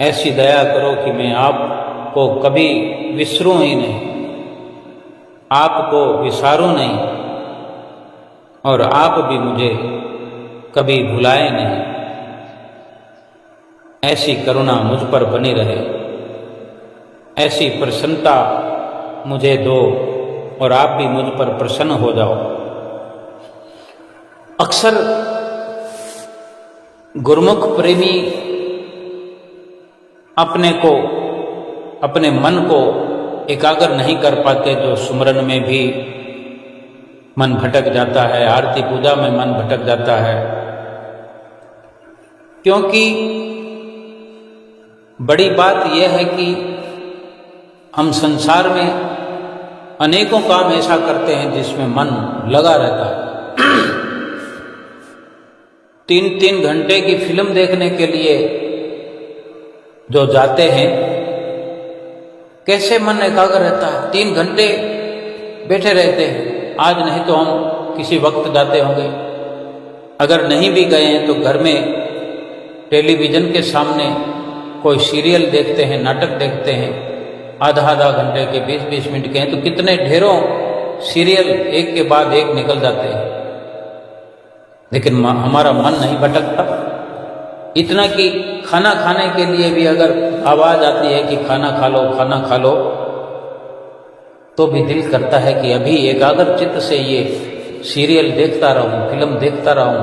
ऐसी दया करो कि मैं आपको कभी विसरूं ही नहीं, आपको विसारूं नहीं और आप भी मुझे कभी भुलाए नहीं। ऐसी करुणा मुझ पर बनी रहे, ऐसी प्रसन्नता मुझे दो और आप भी मुझ पर प्रसन्न हो जाओ। अक्सर गुरुमुख प्रेमी अपने को, अपने मन को एकाग्र नहीं कर पाते, जो सुमरन में भी मन भटक जाता है, आरती पूजा में मन भटक जाता है, क्योंकि बड़ी बात यह है कि हम संसार में अनेकों काम ऐसा करते हैं जिसमें मन लगा रहता है। 3-3 घंटे की फिल्म देखने के लिए जो जाते हैं, कैसे मन एकाग्र रहता है? 3 घंटे बैठे रहते हैं। आज नहीं तो हम किसी वक्त जाते होंगे, अगर नहीं भी गए हैं तो घर में टेलीविज़न के सामने कोई सीरियल देखते हैं, नाटक देखते हैं, आधा घंटे के, 20-20 मिनट के हैं, तो कितने ढेरों सीरियल एक के बाद एक निकल जाते हैं, लेकिन हमारा मन नहीं भटकता। इतना कि खाना खाने के लिए भी अगर आवाज़ आती है कि खाना खा लो, खाना खा लो, तो भी दिल करता है कि अभी एकाग्र चित्त से ये सीरियल देखता रहूं, फिल्म देखता रहूं,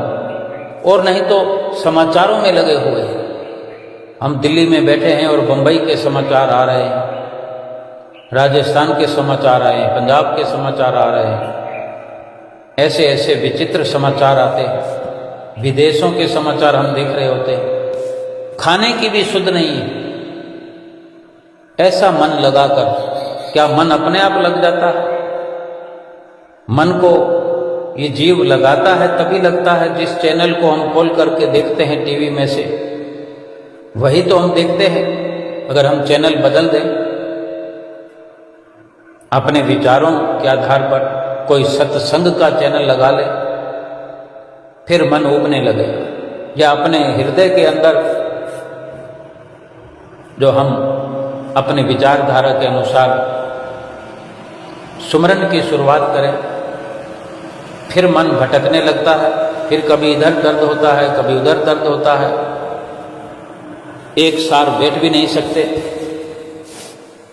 और नहीं तो समाचारों में लगे हुए हैं। हम दिल्ली में बैठे हैं और बंबई के समाचार आ रहे हैं, राजस्थान के समाचार आए हैं, पंजाब के समाचार आ रहे हैं, ऐसे ऐसे विचित्र समाचार आते हैं, विदेशों के समाचार हम देख रहे होते हैं। खाने की भी सुध नहीं है। ऐसा मन लगाकर क्या मन अपने आप लग जाता है? मन को ये जीव लगाता है तभी लगता है जिस चैनल को हम खोल करके देखते हैं टीवी में से, वही तो हम देखते हैं। अगर हम चैनल बदल दें, अपने विचारों के आधार पर कोई सत्संग का चैनल लगा ले, फिर मन उबने लगेगा। या अपने हृदय के अंदर जो हम अपने विचारधारा के अनुसार सुमरन की शुरुआत करें, फिर मन भटकने लगता है, फिर कभी इधर दर्द होता है, कभी उधर दर्द होता है, एक सार बैठ भी नहीं सकते।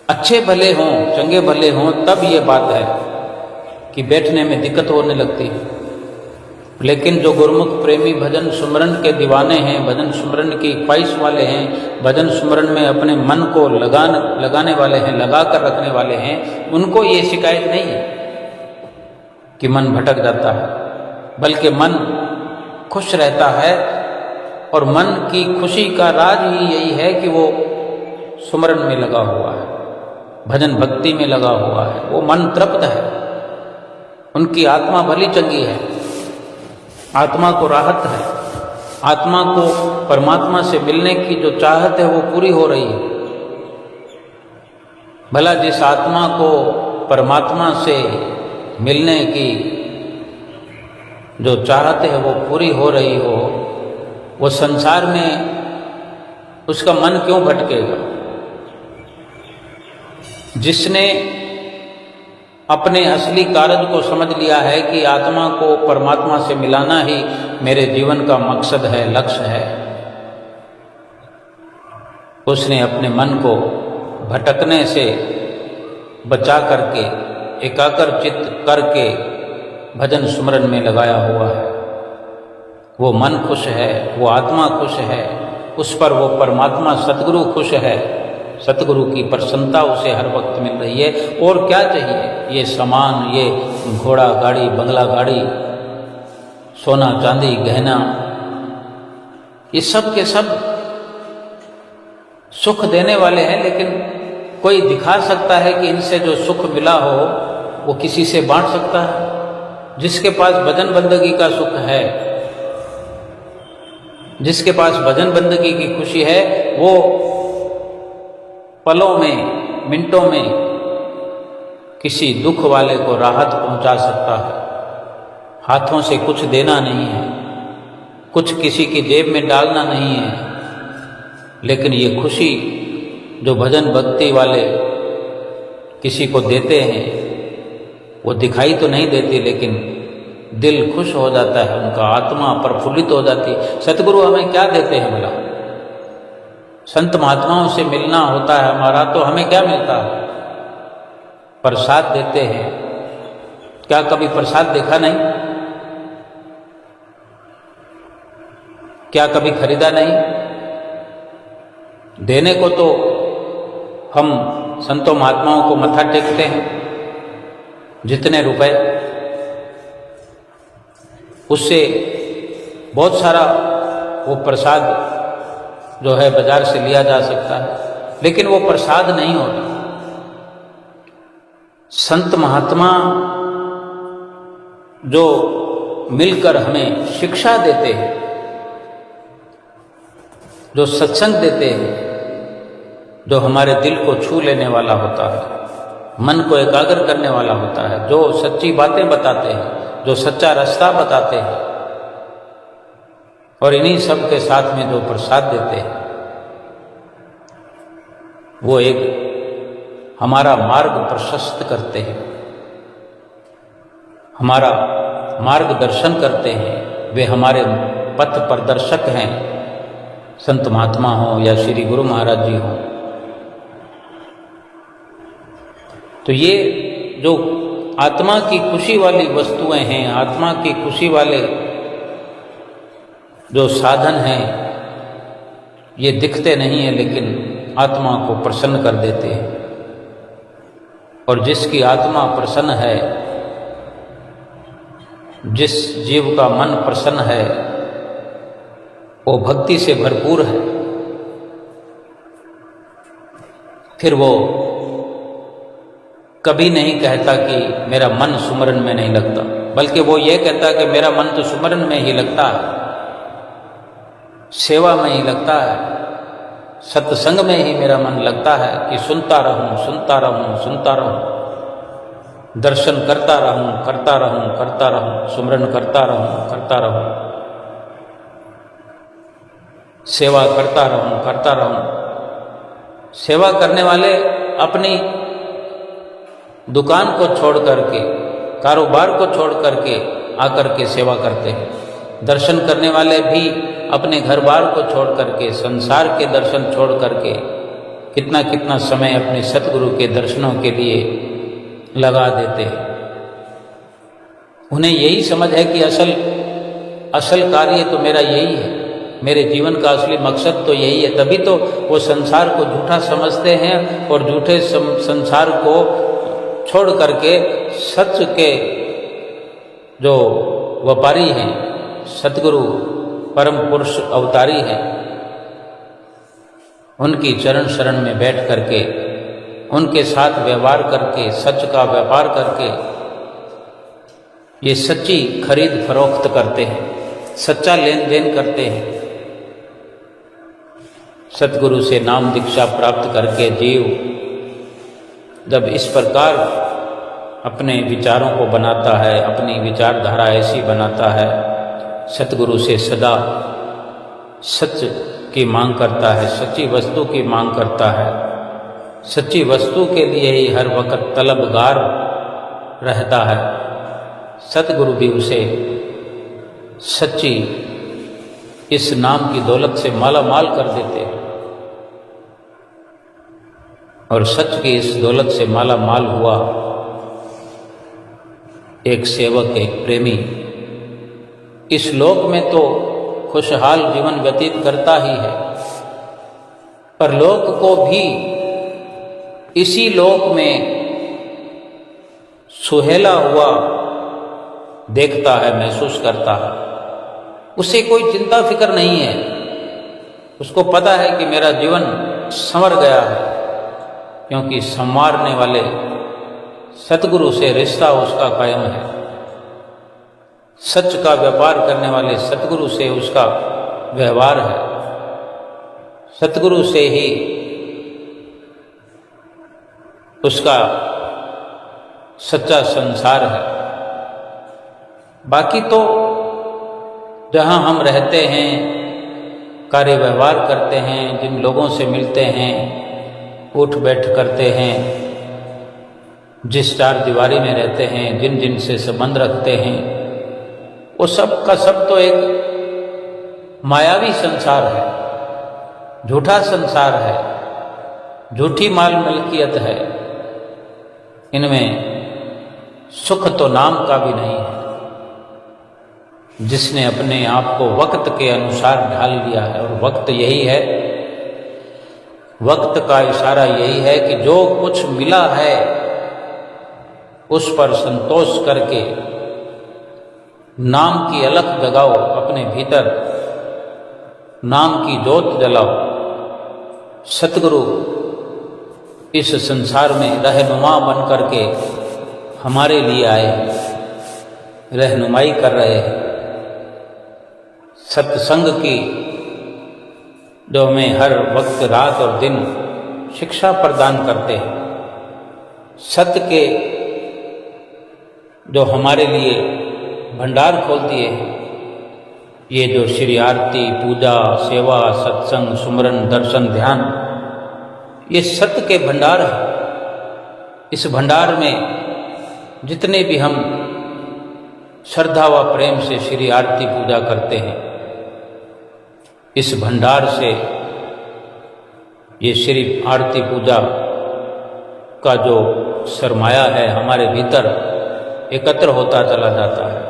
अच्छे भले हों, चंगे भले हों, तब ये बात है कि बैठने में दिक्कत होने लगती है। लेकिन जो गुरुमुख प्रेमी भजन सुमरन के दीवाने हैं, भजन सुमरन की ख्वाहिश वाले हैं, भजन सुमरन में अपने मन को लगाने वाले हैं, लगा कर रखने वाले हैं, उनको ये शिकायत नहीं है कि मन भटक जाता है, बल्कि मन खुश रहता है। और मन की खुशी का राज ही यही है कि वो सुमरन में लगा हुआ है, भजन भक्ति में लगा हुआ है, वो मन तृप्त है, उनकी आत्मा भली चंगी है, आत्मा को राहत है, आत्मा को परमात्मा से मिलने की जो चाहत है वो पूरी हो रही है। भला जिस आत्मा को परमात्मा से मिलने की जो चाहत है वो पूरी हो रही हो, वो संसार में उसका मन क्यों भटकेगा? जिसने अपने असली कार्य को समझ लिया है कि आत्मा को परमात्मा से मिलाना ही मेरे जीवन का मकसद है, लक्ष्य है, उसने अपने मन को भटकने से बचा करके एकाग्र चित्त करके भजन सुमरन में लगाया हुआ है। वो मन खुश है, वो आत्मा खुश है, उस पर वो परमात्मा सतगुरु खुश है, सतगुरु की प्रसन्नता उसे हर वक्त मिल रही है। और क्या चाहिए? ये सामान, ये घोड़ा गाड़ी, बंगला गाड़ी, सोना चांदी गहना, ये सब के सब सुख देने वाले हैं, लेकिन कोई दिखा सकता है कि इनसे जो सुख मिला हो वो किसी से बांट सकता है? जिसके पास भजन बंदगी का सुख है, जिसके पास भजन बंदगी की खुशी है, वो पलों में, मिनटों में किसी दुख वाले को राहत पहुंचा सकता है। हाथों से कुछ देना नहीं है, कुछ किसी की जेब में डालना नहीं है, लेकिन ये खुशी जो भजन भक्ति वाले किसी को देते हैं वो दिखाई तो नहीं देती, लेकिन दिल खुश हो जाता है, उनका आत्मा प्रफुल्लित हो जाती। सतगुरु हमें क्या देते हैं भला? संत महात्माओं से मिलना होता है हमारा, तो हमें क्या मिलता है? प्रसाद देते हैं। क्या कभी प्रसाद देखा नहीं? क्या कभी खरीदा नहीं? देने को तो हम संतों महात्माओं को मत्था टेकते हैं, जितने रुपए उससे बहुत सारा वो प्रसाद जो है बाजार से लिया जा सकता है, लेकिन वो प्रसाद नहीं होता। संत महात्मा जो मिलकर हमें शिक्षा देते हैं, जो सत्संग देते हैं, जो हमारे दिल को छू लेने वाला होता है, मन को एकाग्र करने वाला होता है, जो सच्ची बातें बताते हैं, जो सच्चा रास्ता बताते हैं, और इन्हीं सब के साथ में जो प्रसाद देते हैं, वो एक हमारा मार्ग प्रशस्त करते हैं, हमारा मार्गदर्शन करते हैं। वे हमारे पथ प्रदर्शक हैं, संत महात्मा हो या श्री गुरु महाराज जी हो। तो ये जो आत्मा की खुशी वाली वस्तुएं हैं, आत्मा की खुशी वाले जो साधन हैं, ये दिखते नहीं है लेकिन आत्मा को प्रसन्न कर देते हैं। और जिसकी आत्मा प्रसन्न है, जिस जीव का मन प्रसन्न है, वो भक्ति से भरपूर है। फिर वो कभी नहीं कहता कि मेरा मन सुमरन में नहीं लगता, बल्कि वो ये कहता कि मेरा मन तो सुमरन में ही लगता है, सेवा में ही लगता है, सत्संग में ही मेरा मन लगता है कि सुनता रहूं, सुनता रहूं, सुनता रहूं, दर्शन करता रहूं, करता रहूं, करता रहूं, सुमरन करता रहूं, करता रहूं, सेवा करता रहूं, करता रहूं। सेवा करने वाले अपनी दुकान को छोड़ करके, कारोबार को छोड़ करके आकर के सेवा करते हैं। दर्शन करने वाले भी अपने घर बार को छोड़ करके, संसार के दर्शन छोड़ करके कितना कितना समय अपने सतगुरु के दर्शनों के लिए लगा देते हैं। उन्हें यही समझ है कि असल कार्य तो मेरा यही है, मेरे जीवन का असली मकसद तो यही है। तभी तो वो संसार को झूठा समझते हैं और झूठे संसार को छोड़ करके सच के जो व्यापारी हैं, सतगुरु परम पुरुष अवतारी हैं, उनकी चरण शरण में बैठ करके, उनके साथ व्यवहार करके, सच का व्यापार करके ये सच्ची खरीद फरोख्त करते हैं, सच्चा लेन देन करते हैं। सतगुरु से नाम दीक्षा प्राप्त करके जीव जब इस प्रकार अपने विचारों को बनाता है, अपनी विचारधारा ऐसी बनाता है, सतगुरु से सदा सच की मांग करता है, सच्ची वस्तु की मांग करता है, सच्ची वस्तु के लिए ही हर वक्त तलबगार रहता है। सतगुरु भी उसे सच्ची इस नाम की दौलत से माला माल कर देते हैं। और सच की इस दौलत से माला माल हुआ एक सेवक, एक प्रेमी इस लोक में तो खुशहाल जीवन व्यतीत करता ही है, पर लोक को भी इसी लोक में सुहेला हुआ देखता है, महसूस करता है। उसे कोई चिंता फिक्र नहीं है, उसको पता है कि मेरा जीवन संवर गया है, क्योंकि संवारने वाले सतगुरु से रिश्ता उसका कायम है। सच का व्यापार करने वाले सतगुरु से उसका व्यवहार है, सतगुरु से ही उसका सच्चा संसार है। बाकी तो जहाँ हम रहते हैं, कार्य व्यवहार करते हैं, जिन लोगों से मिलते हैं, उठ बैठ करते हैं, जिस चार दीवारी में रहते हैं, जिन जिन से संबंध रखते हैं, वो सब का सब तो एक मायावी संसार है, झूठा संसार है, झूठी माल मलकियत है। इनमें सुख तो नाम का भी नहीं है। जिसने अपने आप को वक्त के अनुसार ढाल लिया है, और वक्त यही है, वक्त का इशारा यही है कि जो कुछ मिला है उस पर संतोष करके नाम की अलख जगाओ अपने भीतर, नाम की जोत जलाओ। सतगुरु इस संसार में रहनुमा बन करके हमारे लिए आए, रहनुमाई कर रहे हैं। सत्संग की जो हमें हर वक्त रात और दिन शिक्षा प्रदान करते हैं, सत्य के जो हमारे लिए भंडार खोल दिए हैं, ये जो श्री आरती, पूजा, सेवा, सत्संग, सुमरन, दर्शन, ध्यान, ये सत्य के भंडार है। इस भंडार में जितने भी हम श्रद्धा व प्रेम से श्री आरती पूजा करते हैं, इस भंडार से ये श्री आरती पूजा का जो सरमाया है हमारे भीतर एकत्र होता चला जाता है।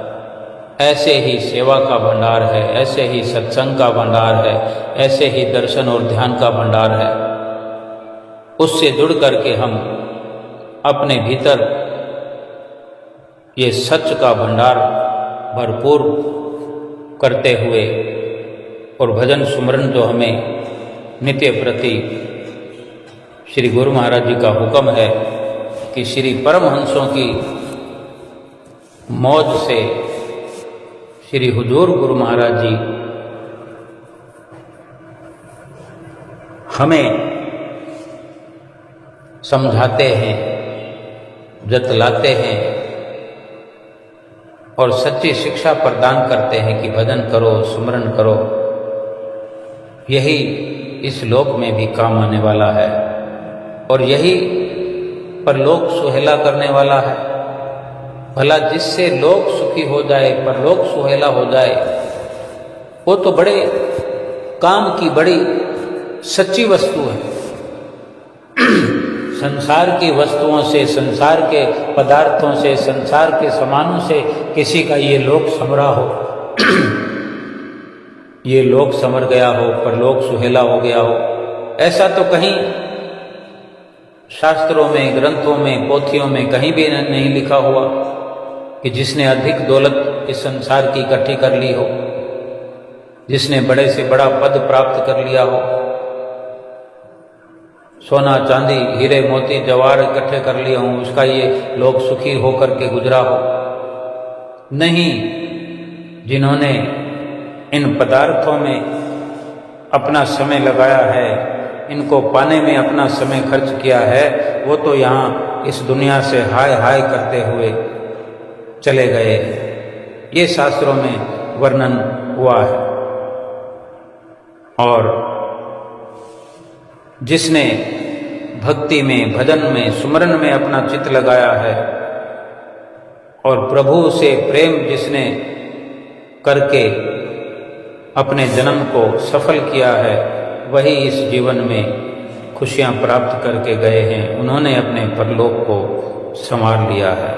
ऐसे ही सेवा का भंडार है, ऐसे ही सत्संग का भंडार है, ऐसे ही दर्शन और ध्यान का भंडार है। उससे जुड़ करके हम अपने भीतर ये सच का भंडार भरपूर करते हुए और भजन सुमरन जो हमें नित्य प्रति श्री गुरु महाराज जी का हुक्म है कि श्री परमहंसों की मौज से श्री हुजूर गुरु महाराज जी हमें समझाते हैं, जतलाते हैं और सच्ची शिक्षा प्रदान करते हैं कि भजन करो, सुमरन करो। यही इस लोक में भी काम आने वाला है और यही परलोक सुहेला करने वाला है। भला जिससे लोक सुखी हो जाए, परलोक सुहेला हो जाए, वो तो बड़े काम की बड़ी सच्ची वस्तु है। संसार की वस्तुओं से, संसार के पदार्थों से, संसार के सामानों से किसी का ये लोक समरा हो, ये लोक समर गया हो, परलोक सुहेला हो गया हो, ऐसा तो कहीं शास्त्रों में, ग्रंथों में, पोथियों में कहीं भी नहीं लिखा हुआ कि जिसने अधिक दौलत इस संसार की इकट्ठी कर ली हो, जिसने बड़े से बड़ा पद प्राप्त कर लिया हो, सोना चांदी हीरे मोती जवाहर इकट्ठे कर लिए हों, उसका ये लोग सुखी होकर के गुजरा हो। नहीं, जिन्होंने इन पदार्थों में अपना समय लगाया है, इनको पाने में अपना समय खर्च किया है, वो तो यहाँ इस दुनिया से हाय हाय करते हुए चले गए। ये शास्त्रों में वर्णन हुआ है। और जिसने भक्ति में, भजन में, सुमरन में अपना चित्त लगाया है और प्रभु से प्रेम जिसने करके अपने जन्म को सफल किया है, वही इस जीवन में खुशियां प्राप्त करके गए हैं। उन्होंने अपने परलोक को संवार लिया है।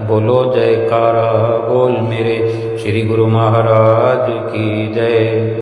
बोलो जयकारा बोल मेरे श्री गुरु महाराज की जय।